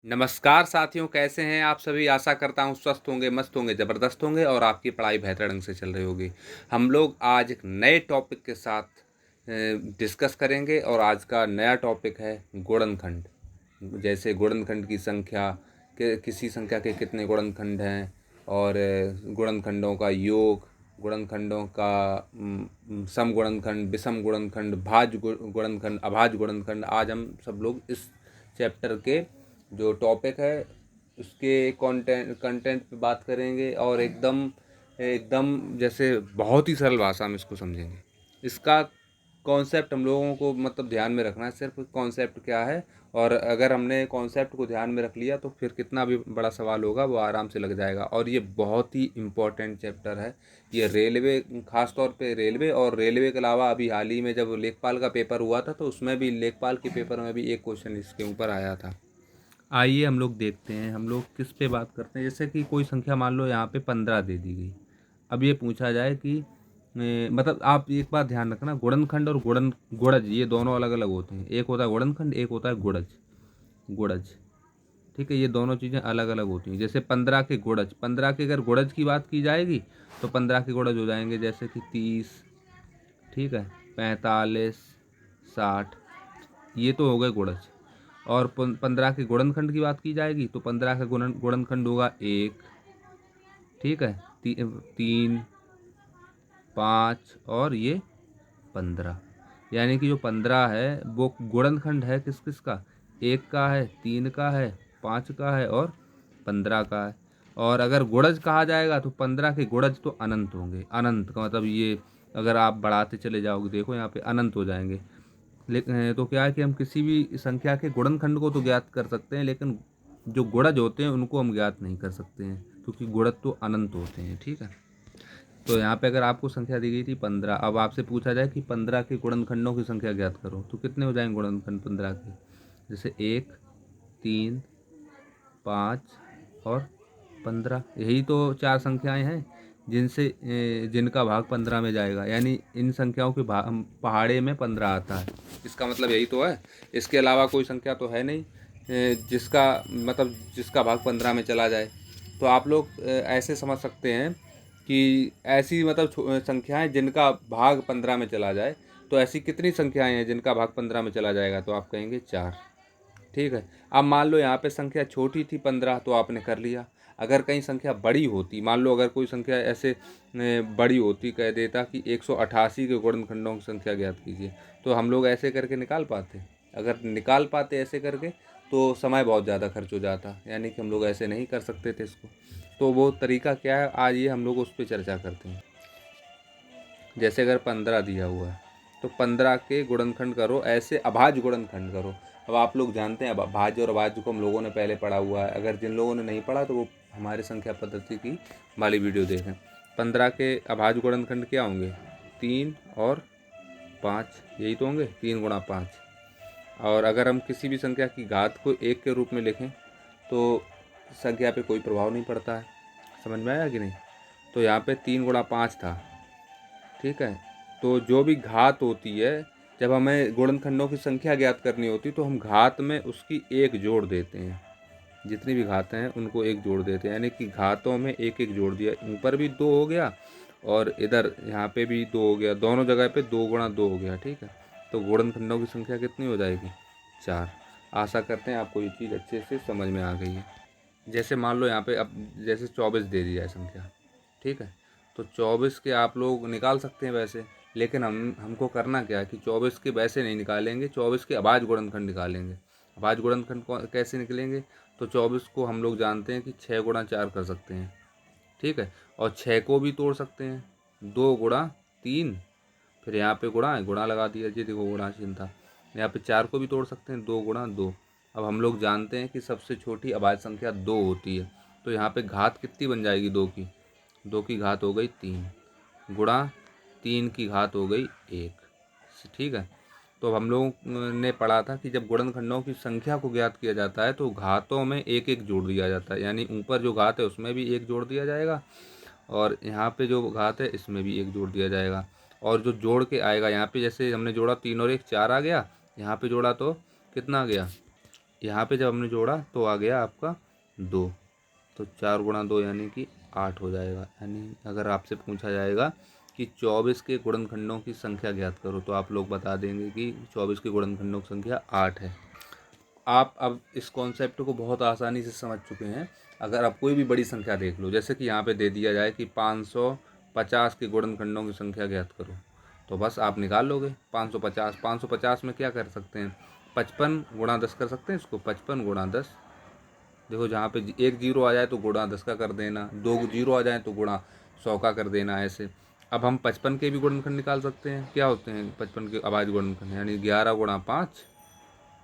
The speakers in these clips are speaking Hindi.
नमस्कार साथियों, कैसे हैं आप सभी। आशा करता हूँ स्वस्थ होंगे, मस्त होंगे, ज़बरदस्त होंगे और आपकी पढ़ाई बेहतर ढंग से चल रही होगी। हम लोग आज एक नए टॉपिक के साथ डिस्कस करेंगे और आज का नया टॉपिक है गुणनखंड। जैसे गुणनखंड की संख्या के किसी संख्या के कितने गुणनखंड हैं और गुणनखंडों का योग, गुणनखंडों का सम गुणनखंड, विषम गुणनखंड, गुणनखंड, अभाज्य गुणनखंड। आज हम सब लोग इस चैप्टर के जो टॉपिक है उसके कंटेंट पे बात करेंगे और एकदम एकदम जैसे बहुत ही सरल भाषा में इसको समझेंगे। इसका कॉन्सेप्ट हम लोगों को मतलब ध्यान में रखना है, सिर्फ कॉन्सेप्ट क्या है। और अगर हमने कॉन्सेप्ट को ध्यान में रख लिया तो फिर कितना भी बड़ा सवाल होगा वो आराम से लग जाएगा। और ये बहुत ही इम्पोर्टेंट चैप्टर है। ये रेलवे, खास तौर पे रेलवे, और रेलवे के अलावा अभी हाल ही में जब लेखपाल का पेपर हुआ था तो उसमें भी, लेखपाल के पेपर में भी एक क्वेश्चन इसके ऊपर आया था। आइए हम लोग देखते हैं हम लोग किस पे बात करते हैं। जैसे कि कोई संख्या मान लो यहाँ पे 15 दे दी गई। अब ये पूछा जाए कि मतलब आप एक बात ध्यान रखना, गुणनखंड और गुणज ये दोनों अलग अलग होते हैं। एक होता है गुणनखंड, एक होता है गुणज। गुणज, ठीक है, ये दोनों चीज़ें अलग अलग होती हैं। जैसे 15 के गुणज, 15 के अगर गुणज की बात की जाएगी तो 15 के गुणज हो जाएंगे जैसे कि 30, ठीक है, 45, 60, ये तो हो गए गुणज। और 15 के गुणनखंड की बात की जाएगी तो 15 का गुणनखंड होगा 1, ठीक है, 3, 5 और ये 15। यानी कि जो 15 है वो गुणनखंड है किस किस का, 1 का है, 3 का है, 5 का है और 15 का है। और अगर गुणज कहा जाएगा तो 15 के गुणज तो अनंत होंगे। अनंत का मतलब ये, अगर आप बढ़ाते चले जाओगे, देखो यहाँ पे अनंत हो जाएंगे। तो क्या है कि हम किसी भी संख्या के गुणनखंड को तो ज्ञात कर सकते हैं, लेकिन जो गुणज होते हैं उनको हम ज्ञात नहीं कर सकते हैं, क्योंकि गुणज तो अनंत होते हैं, ठीक है। तो यहाँ पे अगर आपको संख्या दी गई थी 15, अब आपसे पूछा जाए कि 15 के गुणनखंडों की संख्या ज्ञात करो, तो कितने हो जाएंगे गुणनखंड 15 के। जैसे 1, 3, 5 और 15, यही तो चार संख्याएं हैं जिनसे जिनका भाग 15 में जाएगा। यानी इन संख्याओं के भाग पहाड़े में 15 आता है, इसका मतलब यही तो है। इसके अलावा कोई संख्या तो है नहीं जिसका मतलब जिसका भाग 15 में चला जाए। तो आप लोग ऐसे समझ सकते हैं कि ऐसी मतलब संख्याएं जिनका भाग 15 में चला जाए। तो ऐसी कितनी संख्याएं हैं जिनका भाग 15 में चला जाएगा, तो आप कहेंगे 4, ठीक है। अब मान लो यहाँ पे संख्या छोटी थी 15, तो आपने कर लिया। अगर कहीं संख्या बड़ी होती, मान लो अगर कोई संख्या ऐसे बड़ी होती, कह देता कि 188 के गुणनखंडों की संख्या ज्ञात कीजिए, तो हम लोग ऐसे करके निकाल पाते। अगर निकाल पाते ऐसे करके तो समय बहुत ज़्यादा खर्च हो जाता, यानी कि हम लोग ऐसे नहीं कर सकते थे इसको। तो वो तरीका क्या है, आज ये हम लोग उस पर चर्चा करते हैं। जैसे अगर 15 दिया हुआ है तो 15 के गुणनखंड करो, ऐसे अभाज्य गुणनखंड करो। अब आप लोग जानते हैं, अब भाज्य और अभाज्य को हम लोगों ने पहले पढ़ा हुआ है। अगर जिन लोगों ने नहीं पढ़ा तो वो हमारे संख्या पद्धति की वाली वीडियो देखें। 15 के अभाज्य गुणनखंड क्या होंगे, 3 और 5, यही तो होंगे, 3 गुणा 5। और अगर हम किसी भी संख्या की घात को 1 के रूप में लिखें तो संख्या पे कोई प्रभाव नहीं पड़ता है। समझ में आया कि नहीं। तो यहाँ पे 3 गुणा 5 था, ठीक है। तो जो भी घात होती है, जब हमें गुणनखंडों की संख्या ज्ञात करनी होती तो हम घात में उसकी 1 जोड़ देते हैं। जितनी भी घातें हैं उनको 1 जोड़ देते हैं, यानी कि घातों में 1 1 जोड़ दिया। ऊपर भी 2 हो गया और इधर यहाँ पे भी 2 हो गया, दोनों जगह पे 2 गुणा 2 हो गया, ठीक है। तो गुणनखंडों की संख्या कितनी हो जाएगी, 4। आशा करते हैं आपको ये चीज़ अच्छे से समझ में आ गई है। जैसे मान लो यहाँ पे अब जैसे 24 दे दी जाए संख्या, ठीक है। तो 24 के आप लोग निकाल सकते हैं वैसे, लेकिन हमको करना क्या है कि 24 के वैसे नहीं निकालेंगे, 24 के अभाज्य गुणनखंड निकालेंगे। अभाज्य गुणनखंड कैसे निकलेंगे, तो 24 को हम लोग जानते हैं कि 6 गुणा 4 कर सकते हैं, ठीक है। और 6 को भी तोड़ सकते हैं, 2 गुणा 3, फिर यहाँ पे गुणा है, गुणा लगा दिया जी, देखो गुणा चिन्ह था। यहाँ पे 4 को भी तोड़ सकते हैं, 2 गुणा 2। अब हम लोग जानते हैं कि सबसे छोटी अभाज्य संख्या 2 होती है। तो यहाँ पे घात कितनी बन जाएगी 2 की, 2 की घात हो गई 3, गुणा 3 की घात हो गई 1, ठीक है। तो हम लोगों ने पढ़ा था कि जब गुणनखंडों की संख्या को ज्ञात किया जाता है तो घातों में 1 1 जोड़ दिया जाता है। यानी ऊपर जो घात है उसमें भी 1 जोड़ दिया जाएगा और यहाँ पे जो घात है इसमें भी 1 जोड़ दिया जाएगा। और जो जोड़ के आएगा यहाँ पे, जैसे हमने जोड़ा 3 और 1 4 आ गया, यहाँ पे जोड़ा तो कितना आ गया, यहाँ पे जब हमने जोड़ा तो आ गया आपका 2, तो 4 गुणा 2 यानी कि 8 हो जाएगा। यानी अगर आपसे पूछा जाएगा कि 24 के गुणनखंडों की संख्या ज्ञात करो, तो आप लोग बता देंगे कि 24 के गुणनखंडों की संख्या 8 है। आप अब इस कॉन्सेप्ट को बहुत आसानी से समझ चुके हैं। अगर आप कोई भी बड़ी संख्या देख लो, जैसे कि यहाँ पे दे दिया जाए कि 550 के गुणनखंडों की संख्या ज्ञात करो, तो बस आप निकाल लोगे 550। 550 में क्या कर सकते हैं, 55 गुणा 10 कर सकते हैं इसको, 55 गुणा 10। देखो जहाँ पे एक जीरो आ जाए तो गुणा 10 का कर देना, 2 जीरो आ जाए तो गुणा 100 का कर देना, ऐसे। अब हम 55 के भी गुणनखंड निकाल सकते हैं। क्या होते हैं 55 के अभाज्य गुणनखंड, यानी 11 गुणा 5,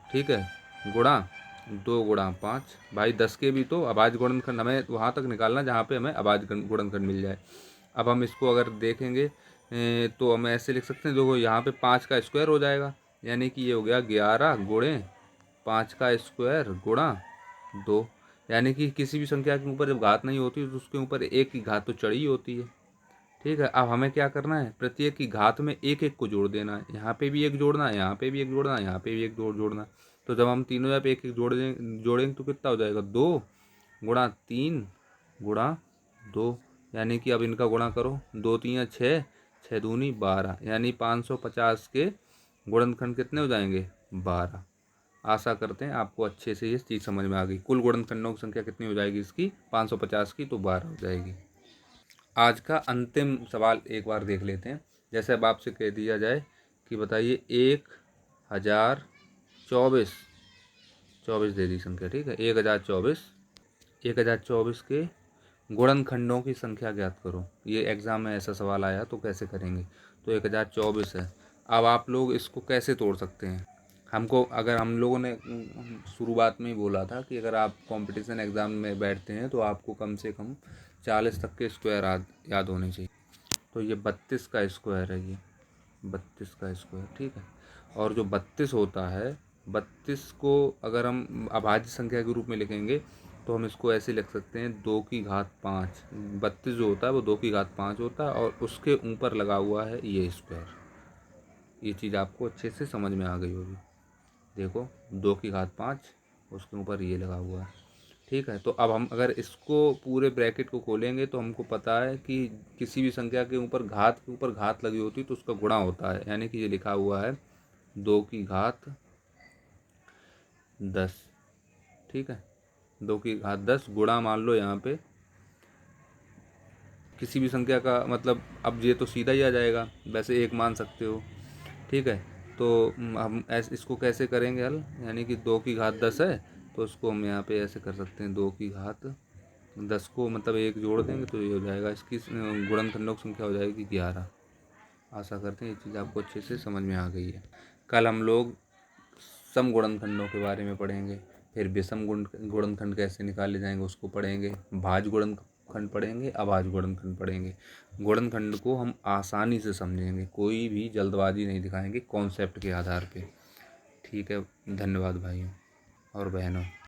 ठीक है, गुणा 2 गुणा 5। भाई 10 के भी तो अभाज्य गुणनखंड हमें वहाँ तक निकालना जहाँ पे हमें अभाज्य गुणनखंड मिल जाए। अब हम इसको अगर देखेंगे तो हम ऐसे लिख सकते हैं, देखो यहाँ पे 5 का स्क्वायर हो जाएगा, यानी कि ये हो गया 11 गुणे 5 का स्क्वायर गुणा 2। यानी कि किसी भी संख्या के ऊपर जब घात नहीं होती तो उसके ऊपर एक की घात तो चढ़ी होती है, ठीक है। अब हमें क्या करना है, प्रत्येक की घात में एक एक को जोड़ देना है। यहाँ पे भी एक जोड़ना है, यहाँ पे भी एक जोड़ना है, यहाँ पे भी एक जोड़ना है। तो जब हम तीनों यहाँ पे एक एक जोड़ेंगे तो कितना हो जाएगा, 2 गुणा 3 गुणा 2। यानी कि अब इनका गुणा करो, 2 3 6, 6 दूनी 12, यानी 550 के गुणनखंड कितने हो जाएंगे, 12। आशा करते हैं आपको अच्छे से ये चीज़ समझ में आ गई। कुल गुणनखंडों की संख्या कितनी हो जाएगी इसकी, 550 की, तो 12 हो जाएगी। आज का अंतिम सवाल एक बार देख लेते हैं। जैसे अब आपसे कह दिया जाए कि बताइए 1024, 24 दे दी संख्या, ठीक है, 1024 के गुणनखंडों की संख्या ज्ञात करो। ये एग्ज़ाम में ऐसा सवाल आया तो कैसे करेंगे। तो 1024 है। अब आप लोग इसको कैसे तोड़ सकते हैं, हमको अगर हम लोगों ने शुरुआत में ही बोला था कि अगर आप कंपटीशन एग्ज़ाम में बैठते हैं तो आपको कम से कम 40 तक के स्क्वायर याद होने चाहिए। तो ये 32 का स्क्वायर है, ये 32 का स्क्वायर, ठीक है। और जो 32 होता है, 32 को अगर हम अभाज्य संख्या के रूप में लिखेंगे तो हम इसको ऐसे लिख सकते हैं, 2 की घात 5। 32 जो होता है वो 2 की घात 5 होता है, और उसके ऊपर लगा हुआ है ये स्क्वायर। ये चीज़ आपको अच्छे से समझ में आ गई होगी। देखो 2 की घात 5, उसके ऊपर ये लगा हुआ है, ठीक है। तो अब हम अगर इसको पूरे ब्रैकेट को खोलेंगे तो हमको पता है कि किसी भी संख्या के ऊपर घात लगी होती है तो उसका गुणा होता है। यानी कि ये लिखा हुआ है 2 की घात 10, ठीक है, 2 की घात 10 गुणा, मान लो यहाँ पे किसी भी संख्या का मतलब, अब ये तो सीधा ही आ जाएगा, वैसे एक मान सकते हो, ठीक है। तो हम ऐसे इसको कैसे करेंगे हल, यानी कि 2 की घात 10 है तो उसको हम यहाँ पे ऐसे कर सकते हैं, 2 की घात 10 को मतलब एक जोड़ देंगे तो ये हो जाएगा, इसकी गुणनखंडों की संख्या हो जाएगी 11। आशा करते हैं ये चीज़ आपको अच्छे से समझ में आ गई है। कल हम लोग सम गुणनखंडों के बारे में पढ़ेंगे, फिर विषम गुणनखंड कैसे निकाले जाएंगे उसको पढ़ेंगे, भाज्य गुणनखंड पढ़ेंगे, अभाज्य गुणनखंड पढ़ेंगे। गुणनखंड को हम आसानी से समझेंगे, कोई भी जल्दबाजी नहीं दिखाएंगे, कॉन्सेप्ट के आधार पे। ठीक है, धन्यवाद भाइयों और बहनों।